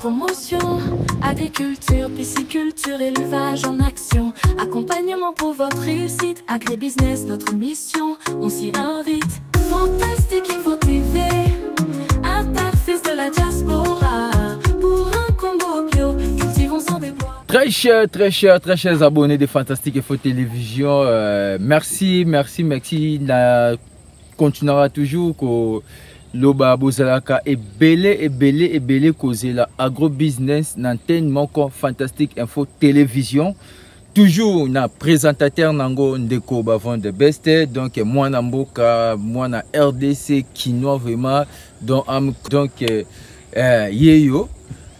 promotion, agriculture, pisciculture, élevage en action. Accompagnement pour votre réussite, agribusiness, notre mission, on s'y invite. Fantastique Info TV, interface de la diaspora, pour un combo bio, cultivons sans déboire. Très chers abonnés de Fantastique Info Télévision, merci. Na continuera toujours que Loba Bozalaka est belé causé la agro-business n'antenne moko Fantastique Info Télévision. Toujours na présentateur nango ndeko bavon de best, donc moi na mboka, moi na RDC kinois vraiment donc yeyo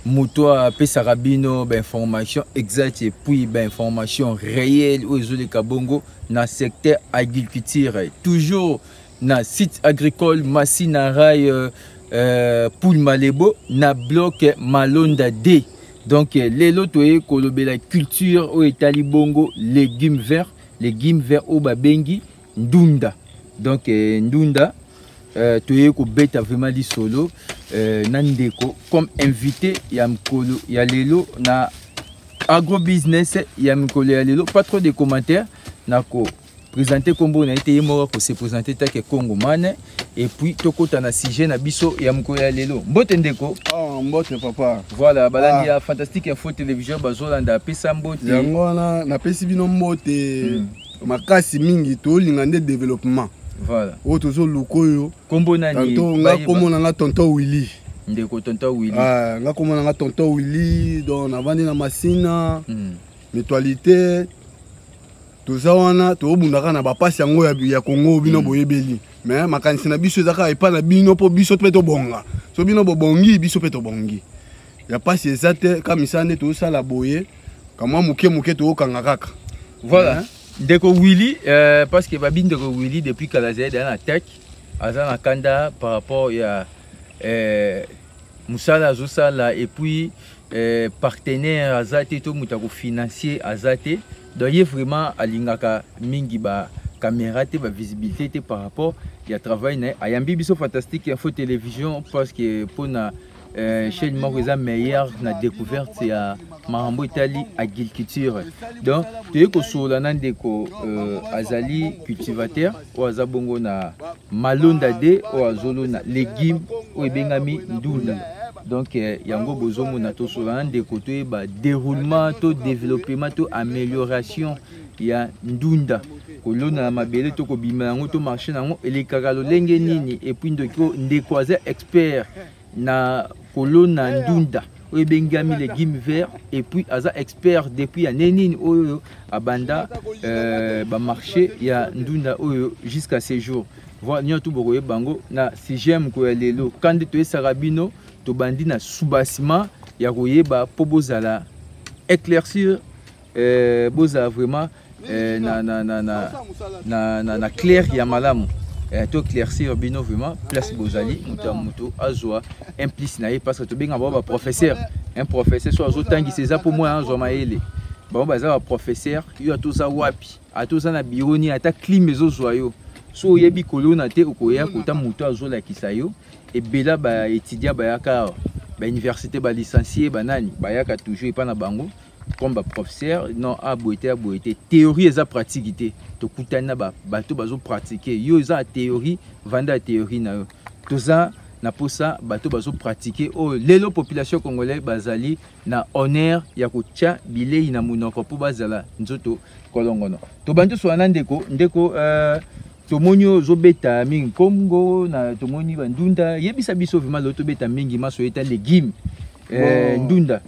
moto a pesarabino ben information exacte et puis ben information réelle aux les kabongo na secteur agriculture, toujours na site agricole Massina Ray Poul Malebo na bloc Malonda D. Donc les loto e kolobe la culture au Italie bongo légumes verts au babengi ndunda. Donc ndunda toye ko beta vraiment li solo nandeko comme invité ya mkolo ya lelo na agro business ya mkolo ya lelo, pas trop de commentaires nako présenter kombo na été moko ko se présenter ta ke Congo man et puis tokota na sujet na biso ya mkolo ya lelo mbote ndeko. Mbote papa. Voilà, balandi ya Fantastique Info Télévision bazolanda pesa mbote. Yango na pesi bino mbote makasi mingi to lingande développement. Voilà. Otozo lukoyo. Kombo nani? Tanto nga komo na tonton Willy. Ndeko tonton Willy. Nga komo na tonton Willy donc navandi na Masina. Mutualité. Toza wana to bundaka na bapasi yango ya Congo bino boyebeli. Mais makanisi na biso ezaka epa na bino po biso pe to bonga. So bino bongi biso pe to bongi. Ya pasi ezate kamisane to sala boye kama muke to kanga kaka. Voilà. Ndeko Willy parce que babi ndeko Willy depuis Kalaze dans la tech azana kanda par rapport ya musala zosala et puis partenaire azate to mutako financier azate. Donc il y a vraiment alingaka mingi ba caméra te ba visibilité te par rapport ya travail na ayambi biso Fantastique Info Télévision parce que pour na chaîne moko meilleur na découverte ya Marambo Italie agriculture. Donc tu es ko sola nandeko azali cultivateur ou azabongo na Malonda D ou azolo na légumes ou ebengami ndunda. Donc yango bozomo na to sola ndeko to ba déroulement to développement to amélioration ya ndunda kolona na mabele to ko bima yango to marché nango elekaka lolenge nini et puis ndeko aza expert na kolona ndunda oyo bengami légumes verts et puis aza expert depuis ya nenini oyo abanda ba marché ya ndunda oyo jusqu'à ce jour. Voilà nyoto bokoye bango na sixième ko ya lelo kandi to esarabino to bandi na sous-bassement ya koyeba po bozala éclaircir bozala vraiment na clair ya malamu to éclaircir bino vraiment place bozali muto azwa implice na parce que to benga ba professeur un professeur so azo tangi c'est ça pour moi azwa maele ba ba professeur yo atoza wapi atoza na bironi ata clim ezozwa yo so yebi kolona te okoya kota muto azo la kisayo et bela ba étudiant ba yaka ba université ba licencié ba nani ba yaka toujours pas na bango comme ba professeur non a boité théorie et pratique to kutana ba bato bazo pratiquer yo za théorie vanda théorie na yo toza na posa bato bazo pratiquer o lelo population congolaise bazali na honneur ya kotia bilei na munoko po bazala nzoto kolongono to bantu so ndeko tomonyo zobeta mingi Congo na tomoni bandunda yebisa biso vraiment loto beta mingi maso eta légumes ndunda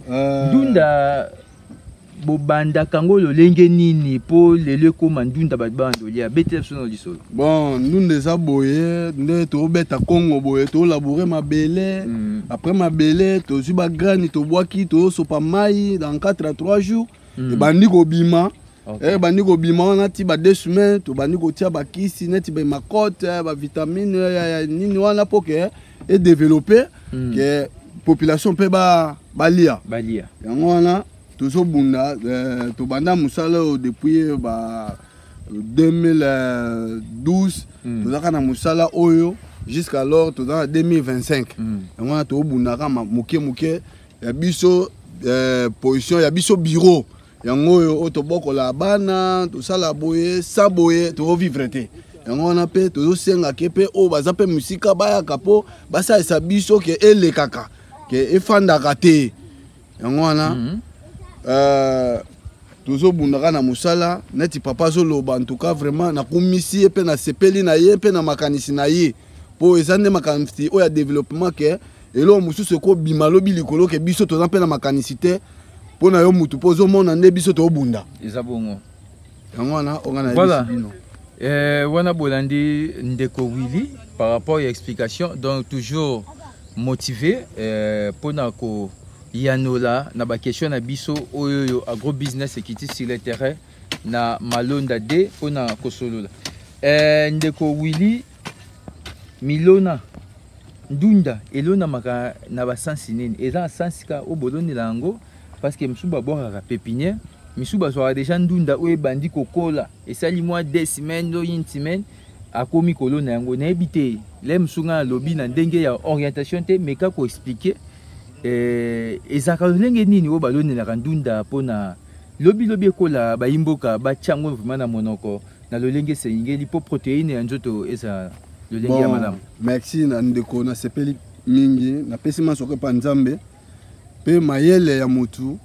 bobanda kango lolenge nini po lelo ko mandunda babando lia beta sono lisolo bon ndunda za boye nde to beta Congo boye to labourer mabele après mabele to zuba grani to boaki to sopa mai dans 4 à 3 jours et bandi ko bima. Okay. Bandi ko bima wana ti ba 2 semaines to bandi ko tia ba kisi neti ba makote ba vitamine nini wana poke et développer que population pe ba lia yango wana tozo bunda to banda musala depuis ba 2012 to zaka na musala oyo jusqu'alors to dans 2025 yango wana to bunda ka moke ya biso position ya biso bureau yango oyo tobokola bana tosala boye sa boye tovivre te yango wana mpe tozosengaka mpe oyo baza mpe musika bayaka mpo basalisa biso ke elekaka ke efandaka te yango wana tozobundaka na mosala neti papa azoloba en tout cas vraiment nakumisi ye mpe nasepeli na ye mpe na makanisi na ye mpo eza nde makanisi oyo ya développement ke eloko mosusu ekobima lobi likolo ke biso toza mpe na makanisi te mpo na yo mutu mpo ozomona nde biso tobunda eza bongo yango wana onga na voilà. bino Wana bolandi ndeko Willy par rapport à l'explication, donc toujours motivé pour na ko yanola na ba question na biso oyo agro business qui sur le terrain na malonda de pour na ko solola ndeko Willy milona ndunda elona maka na ba sensi nini eza sensi ka o boloni lango parce que msuba boka pépinière misuba soa déjà ndunda oye bandi kokola esali moi 2 semaines do une semaine akomi kolona yango na ebité le msunga lobi na ndenge ya orientation te meka ko expliquer ezaka ndenge nini o baloni na ndunda pona lobi ekola ba imboka ba chango vraiment na monoko na lolenge sengeli po protéine ya nzoto eza lolenge ya malamu. Merci na ndeko na sepeli mingi na pesi masoke pa nzambe pe mayele ya mutu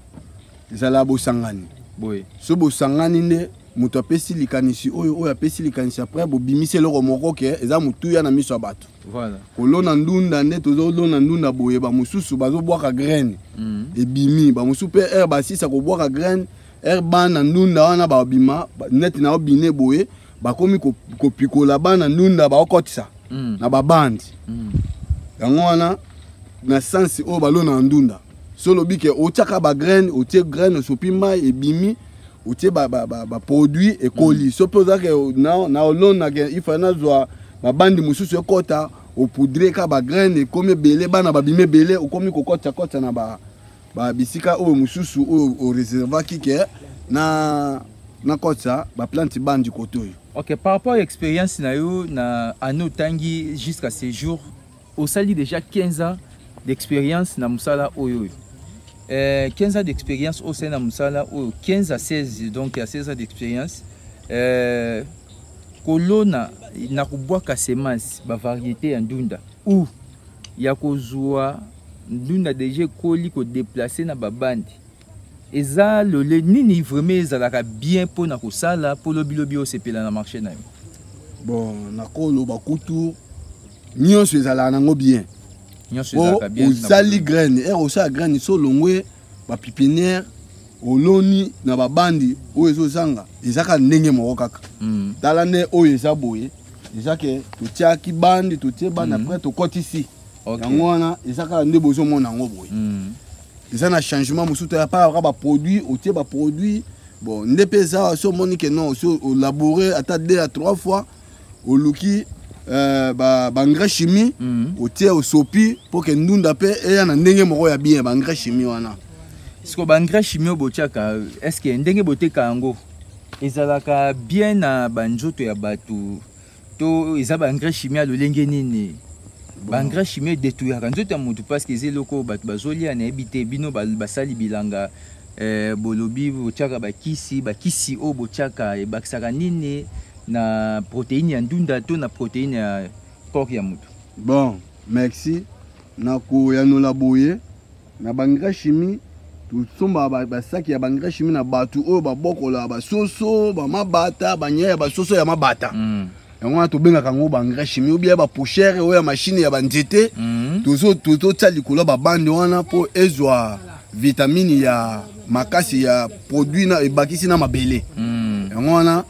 ezala bosangani boy so bosangani nde mutu apesi likanisi oyo apesi likanisi après bobimise eloko moko ke eza mutu ya na miso ya bato voilà kolona ndunda nde tozolona ndunda boye bamosusu bazobwaka graine ebimi bamosusu mpe aire basisa kobwaka graine aire bana ndunda wana babima neti na obine boye bakomi kopikola bana ndunda baokotisa na babandi yango wana na sensi oyo balona ndunda solo bike otiaka ba graine otie graine sopi mai ebimi otie ba produit ekoli so pe ozake na olona ke ifa na zwa babandi mususu ekota opoudre ka ba graine ekomi ebele bana babimi ebele okomi kokota na ba bisika oyo mususu oyo o reservaki ke na kota ba plante bandi kotoyo. OK, par rapport à l'expérience na yo na ano tangi jusqu'à ce jour au sali déjà 15 ans d'expérience na musala oyo 15 ans d'expérience au sein de Moussala, 15 à 16, donc à 16 ans d'expérience. Kolona, il n'y a pas de semence, de variété en Dunda. Ou il y a Dunda déjà koli ko déplacer na babandi. Et ça, le nini vraiment ça bien pour na kusala pour le bilobi au CP na marché na. Bon, na kolo bakutu, nyonso ezala nango bien. Osali graine osala graine so longwe ba pipinière oloni na babandi oyo ezozanga ezaka ndenge moko kaka tala ne oyo eza boye ezake totiaki bandi totie bandi après tokotisi yango wana ezaka nde bozomona yango boye eza na changement mosusu ya pa ba produit otie ba produit bon nde pe eza so moni ke non so élaborer ata 2 à 3 fois oluki ba engrais chimie otie osopi pour que ndunda pe eya na ndenge moko ya bien ba engrais chimie wana siko ba engrais chimie botiaka est-ce que ndenge boteka yango ezalaka bien na banjoto ya batu to eza ba engrais chimie lolenge nini ba engrais chimie détruire nzoto ya mutu parce que ezeloko batu bazolia na ebité bino basali bilanga bolobi botiaka bakisi o botiaka ebakisaka nini na protéine ya ndunda to na protéine ya corps ya mutu. Bon, merci. Na ko yanola boye na bangrais chimie tout somba ba saki ya bangrais chimie na batu oyo babokola ba soso ba mabata banya ba soso ya mabata. Yango na to benga kango bangrais chimie ou bien ba poussière oyo ya machine ya banzete tozo tsali kolo ba bande wana po ezwa vitamine ya makasi ya produit na ebakisi na mabele. Yango wana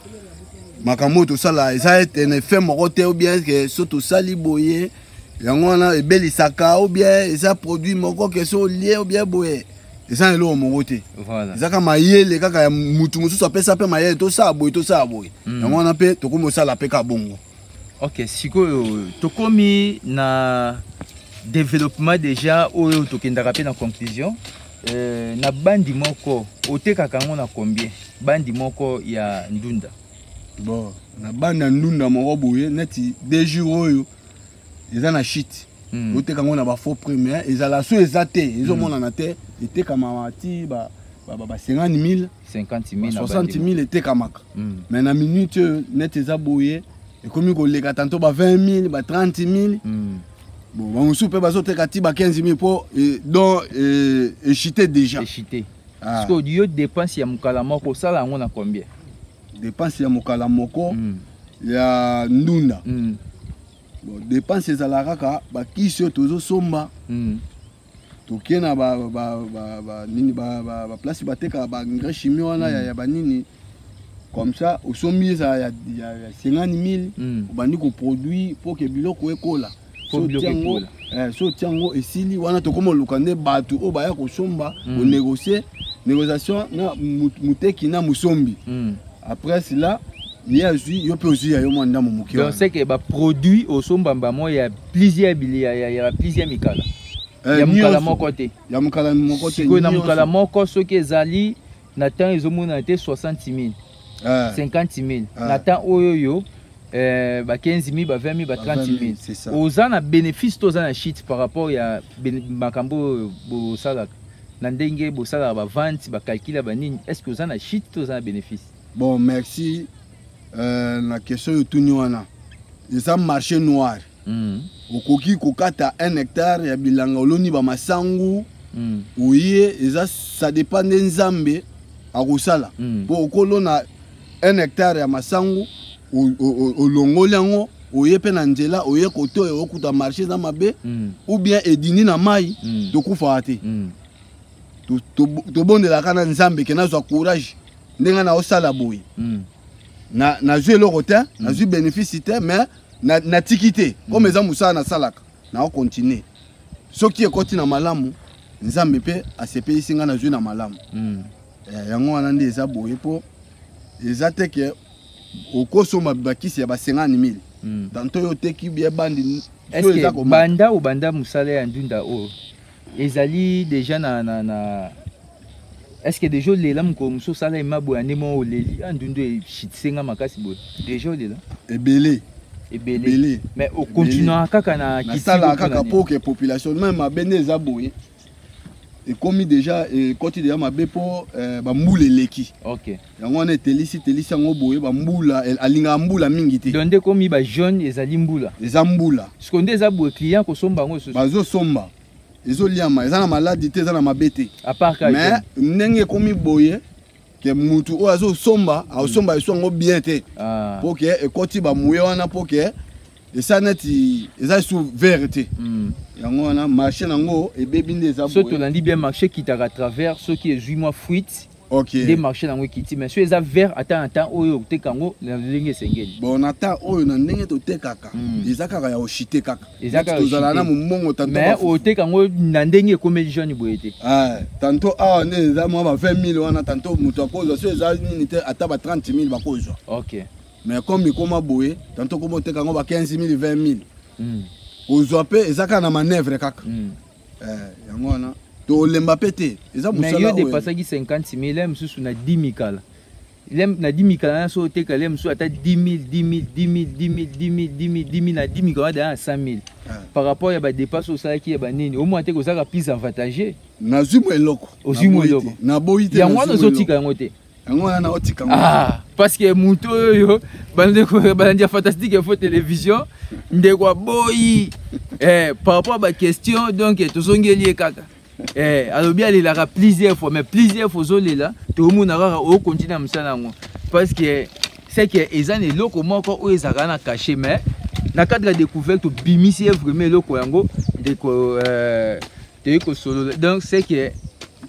makamoto sala eza un effet moko te ou bien que soto sali boye yango wana ebelisaka ou bien eza produit moko ke so lié ou bien boye eza eloko moko te voilà eza kama mayele kaka ya mutu mosusu apesa mpe mayele tosala boye yango wana mpe tokomi osala mpe ka bongo. OK, sikoyo tokomi na développement déjà oyo tokendaka mpe na conclusion na bandi moko otekaka yango na combien bandi moko ya ndunda? Bon, na banda ndunda moko boye neti 2 jours oyo eza na shit oteka ngo na ba faux premier ezala so ezate ezomona na te etekama mati ba 50 000 60 000 etekamaka mais na minute net eza boye ekomi koleka tanto ba 20 000 ba 30 000 bon bamosusu mpe bazoteka ti ba 15 000 po donc échité déjà échité parce que yo dépense ya mokala moko osala yango na combien dépense ya mokala moko ya ndunda bon dépense ezalaka kaka bakisi oyo tozosomba tokie na nini baplace batekaka baengrais chimie wana ya banini comme ça osombi ezala ya 50 000 obandi koproduit mpo ke biloko ekola so tiango esili wana tokoma oluka nde bato oyo baya kosomba konégocie négociation na muteki na musombi après cela il y a yo pe aussi ya yo mwanda mo muki donc c'est que ba produit au sombamba mo ya plusieurs ya plusieurs mikala ya mukala moko te ya mukala moko te ko na mukala moko soki ezali na temps ezomona te 60 000 50 000 na temps oyo yo ba 15 000 ba 20 000 ba 30 000 oza na bénéfice to za na shit par rapport ya makambo bo salaka na ndenge bo salaka ba vente ba calcula ba nini est-ce que oza na shit to za na bénéfice bon merci la question de tout wana eza marché noir okoki kokata 1 hectare ya bilanga oloni ba masangu oye eza ça dépend de nzambe akosala po okolona 1 hectare ya masangu olongoli yango oye pe na nzela oye koto oyo okuta marché za mabe ou bien edini na mai tokufa te tobondelaka na nzambe ke nazwa courage ndenge na osala boye na zwi eloko te na zwi bénéfice te mais na tiki te comme eza mosala nasalaka na okontinue soki ekoti na malamu nzambe mpe asepelisi nga na zwi na malamu yango wana nde eza boye mpo eza te ke okosomba bakisi ya ba 50 000 tanto yo teki bie bandi est-ce que banda ou banda musala ya ndunda o ezali déjà na est-ce que déjà les lames comme so sala imabo ya nemo oleli ndundu e shitsenga makasi bo déjà lela ebele mais au continuer kaka na kitala kaka pour que population même abene eza boye et comme déjà et côté déjà mabe po ba mbula eleki OK yango na telisi yango boye ba mbula alinga mbula mingi te donde comme ba jaune ezali mbula eza mbula seconde eza bo client ko somba ngo so bazo somba ezoliama eza na maladi te eza na mabete à part ka mais ndenge komi boye ke mutu o azo somba asomba eso ngo bien te pour que ekoti ba muye wana pour que esa neti eza sous vérité yango wana marché nango ebebi nde eza boye so to landi bien marché qui t'a à travers ceux qui est 8 mois fruits OK des marchés nango kiti mais so eza vert attends oyo te kango na ndenge sengeli bon ata oyo na ndenge to te kaka eza kaka ya oshite kaka tozala na mumongo tanto mais o te kango na ndenge comme jaune boyete tanto awa ne eza mo ba 20 000 wana tanto mutu akozwa so eza nini te ata ba 30 000 bakozwa OK mais comme ikoma boye tanto komo te kango ba 15 000 20 000 kozwa pe eza kaka na manœuvre kaka yango wana to lemba pété eza musala mais yo dépassaki 50 000 lem susu na 10 000 kala lem na 10 000 kala na so te kala musu ata 10 000 na 10 000 kala da 100 000 par rapport ya ba dépasse au salaire qui ya ba nini au moins te ko saka plus avantagé na zumo eloko na boyite yango na zo tika yango te yango wana na otika parce que muto yo bandi fantastique info télévision ndeko boyi par rapport à ba question donc tozongeli kaka alors bien il a plusieurs fois mais plusieurs fois zolela to mona rara o continue à msala ngo parce que c'est que ezan eloko moko o ezaka na caché mais na cadre de découverte bimisi vraiment eloko yango ndeko te solo donc c'est que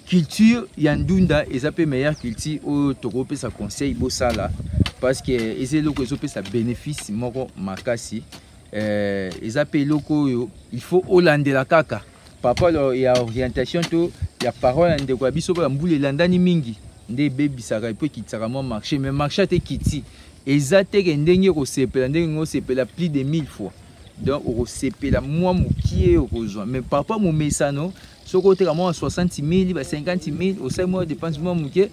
culture yandunda ezape meilleure culture o tokope sa conseil bo sala parce que ezelo ko ezope sa bénéfice moko makasi ezape eloko yo il faut olandela kaka papa il y a orientation to il y a parole de quoi biso ba mbule landani mingi nde baby saka peut kitaka mo marché mais marché te kiti ezate ke ndenge ko sepela ndenge ngo sepela plus de 1000 fois donc o sepela moi mukie o kozwa mais papa mo mesano soko te ka mo 60 000 ba 50 000 au 5 mois dépense moi mukie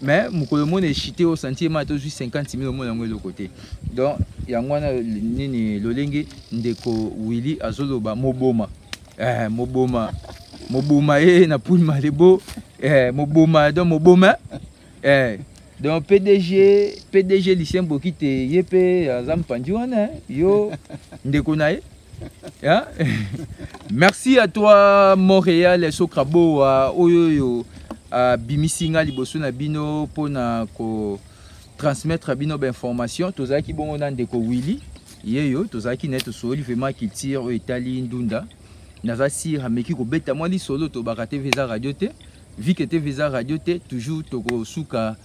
mais mokolo monde chité au sentier ma to 50 000 monde yango de côté donc yango wana nini lolenge ndeko Willy azoloba moboma moboma na poule malebo moboma donc moboma donc PDG Lucien Bokite yepe azam pandi wana yo ndeko nae. Merci à toi Montréal Sokrabo oyo bimisinga liboso na bino pona ko transmettre bino ba information tozaki bongo na ndeko Willy yeyo tozaki net soli vraiment qui tire au Italie ndunda naza sir ameki ko beta moi li solo to bakate visa radio te vi que te visa radio te toujours to ko suka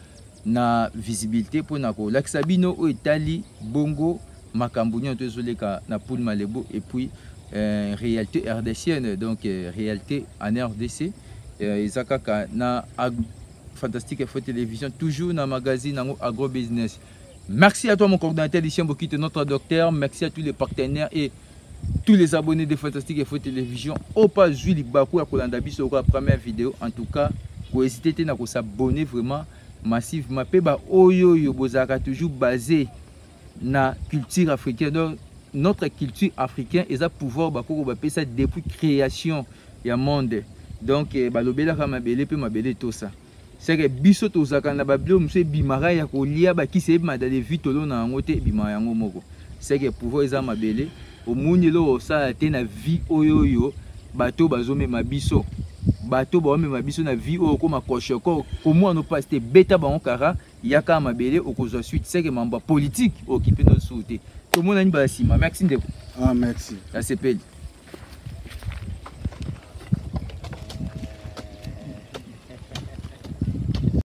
na visibilité pona ko laksa bino au Italie bongo makambo nyonto ezoleka na poule malebo et puis réalité RDCienne donc réalité en RDC Isakaka na Fantastique Info Télévision toujours na magazine Agro Business. Merci à toi mon coordinateur Lucien Bokite notre docteur, merci à tous les partenaires et tous les abonnés de Fantastique Info Télévision. Au pas Julie Bakou à Kolanda biso la première vidéo en tout cas pour hésiter na ko s'abonner vraiment massivement peba oyo yo bozaka toujours basé na culture africaine donc notre culture africaine et ça pouvoir bako ba pesa depuis création ya monde donc balobela ka mabele pe mabele tout ça c'est que biso tozaka na bablo monsieur bimara ya kolia ba ki se madale vitolo na ngote bimara yango moko c'est que pouvoir eza mabele au munilo ça te na vie oyoyo bato bazome mabiso bato bazome mabiso na vie o koma koshoko comment no pas te beta ba onkara yaka mabele okozwa suite c'est que mamba politique occupé notre souté tout le monde a une basima merci ndeko merci la CPL